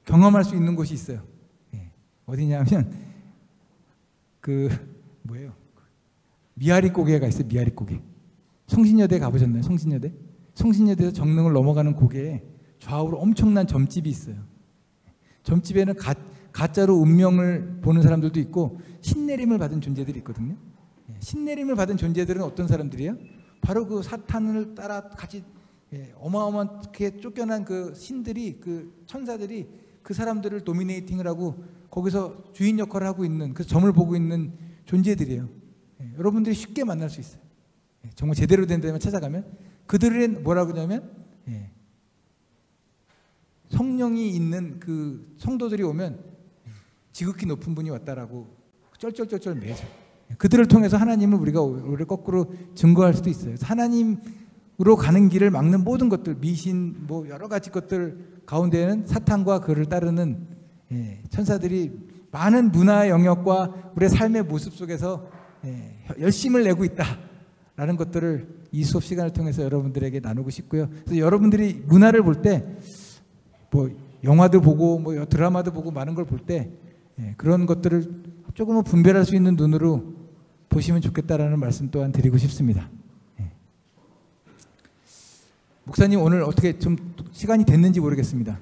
경험할 수 있는 곳이 있어요. 어디냐면 뭐예요? 미아리고개가 있어요. 미아리고개. 성신여대 가보셨나요? 성신여대? 성신여대에서 정릉을 넘어가는 고개에 좌우로 엄청난 점집이 있어요. 점집에는 가짜로 운명을 보는 사람들도 있고 신내림을 받은 존재들이 있거든요. 신내림을 받은 존재들은 어떤 사람들이에요? 바로 그 사탄을 따라 같이 어마어마하게 쫓겨난 그 신들이, 그 천사들이 그 사람들을 도미네이팅을 하고 거기서 주인 역할을 하고 있는, 그 점을 보고 있는 존재들이에요. 여러분들이 쉽게 만날 수 있어요. 정말 제대로 된 데만 찾아가면 그들은 뭐라고 하냐면 성령이 있는 그 성도들이 오면 지극히 높은 분이 왔다라고 쩔쩔쩔쩔 매죠. 그들을 통해서 하나님을 우리가 거꾸로 증거할 수도 있어요. 하나님으로 가는 길을 막는 모든 것들, 미신, 뭐 여러 가지 것들 가운데에는 사탄과 그를 따르는 천사들이 많은 문화 영역과 우리의 삶의 모습 속에서 열심을 내고 있다라는 것들을 이 수업 시간을 통해서 여러분들에게 나누고 싶고요. 그래서 여러분들이 문화를 볼 때, 뭐 영화도 보고 뭐 드라마도 보고 많은 걸 볼 때 그런 것들을 조금은 분별할 수 있는 눈으로 보시면 좋겠다라는 말씀 또한 드리고 싶습니다. 목사님 오늘 어떻게 좀 시간이 됐는지 모르겠습니다.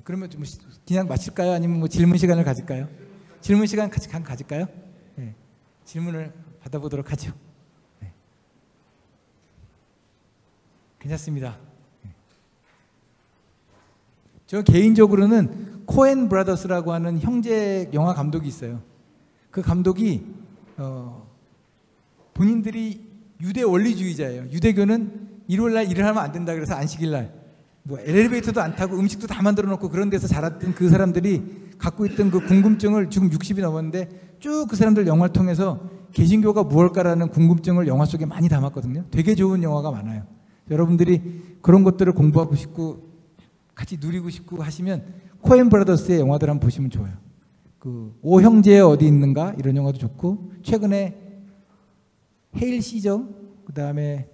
그러면 좀 그냥 마칠까요? 아니면 뭐 질문 시간을 가질까요? 질문 시간 같이 가질까요? 질문을 받아보도록 하죠. 괜찮습니다. 저 개인적으로는 코엔 브라더스라고 하는 형제 영화 감독이 있어요. 그 감독이 본인들이 유대 원리주의자예요. 유대교는 일요일날 일을 하면 안 된다 그래서 안식일날 뭐 엘리베이터도 안 타고 음식도 다 만들어 놓고 그런 데서 자랐던 그 사람들이 갖고 있던 그 궁금증을 지금 60이 넘었는데 쭉 그 사람들 영화를 통해서 개신교가 무엇일까라는 궁금증을 영화 속에 많이 담았거든요. 되게 좋은 영화가 많아요. 여러분들이 그런 것들을 공부하고 싶고 같이 누리고 싶고 하시면 코엔 브라더스의 영화들 한번 보시면 좋아요. 그 오 형제 어디 있는가 이런 영화도 좋고 최근에 헤일 시저 그 다음에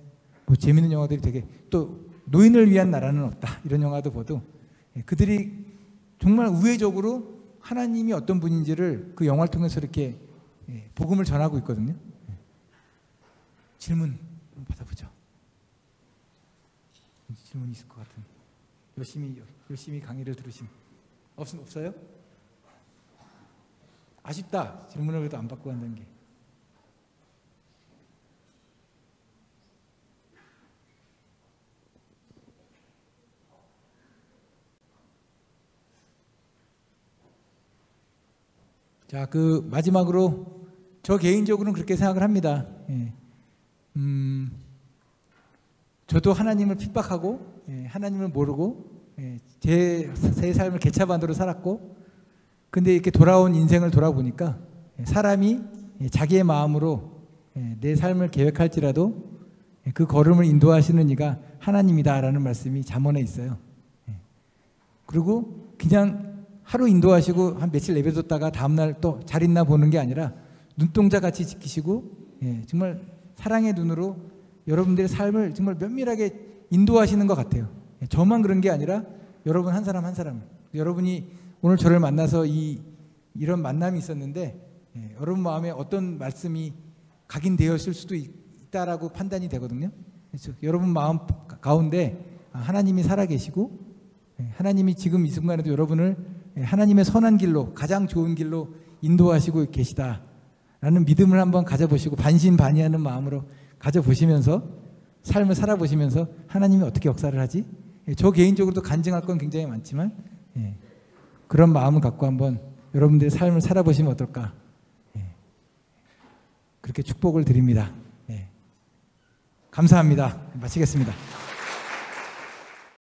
뭐 재밌는 영화들이 되게 또 노인을 위한 나라는 없다 이런 영화도 봐도 그들이 정말 우회적으로 하나님이 어떤 분인지를 그 영화를 통해서 이렇게 복음을 전하고 있거든요. 질문 받아보죠. 질문 있을 것 같은. 열심히 강의를 들으신. 없어요? 아쉽다. 질문을 그래도 안 받고 간다는 게. 자, 그 마지막으로 저 개인적으로는 그렇게 생각을 합니다. 저도 하나님을 핍박하고 하나님을 모르고 제 삶을 개차반으로 살았고 근데 이렇게 돌아온 인생을 돌아보니까 사람이 자기의 마음으로 내 삶을 계획할지라도 그 걸음을 인도하시는 이가 하나님이다라는 말씀이 잠언에 있어요. 그리고 그냥 하루 인도하시고 한 며칠 내버려뒀다가 다음날 또 잘 있나 보는 게 아니라 눈동자 같이 지키시고 정말 사랑의 눈으로 여러분들의 삶을 정말 면밀하게 인도하시는 것 같아요. 저만 그런 게 아니라 여러분 한 사람 한 사람, 여러분이 오늘 저를 만나서 이런 만남이 있었는데 여러분 마음에 어떤 말씀이 각인되었을 수도 있다라고 판단이 되거든요. 그래서 여러분 마음 가운데 하나님이 살아계시고 하나님이 지금 이 순간에도 여러분을 하나님의 선한 길로, 가장 좋은 길로 인도하시고 계시다라는 믿음을 한번 가져보시고 반신반의하는 마음으로 가져보시면서 삶을 살아보시면서 하나님이 어떻게 역사를 하지? 저 개인적으로도 간증할 건 굉장히 많지만 그런 마음을 갖고 한번 여러분들의 삶을 살아보시면 어떨까? 그렇게 축복을 드립니다. 감사합니다. 마치겠습니다.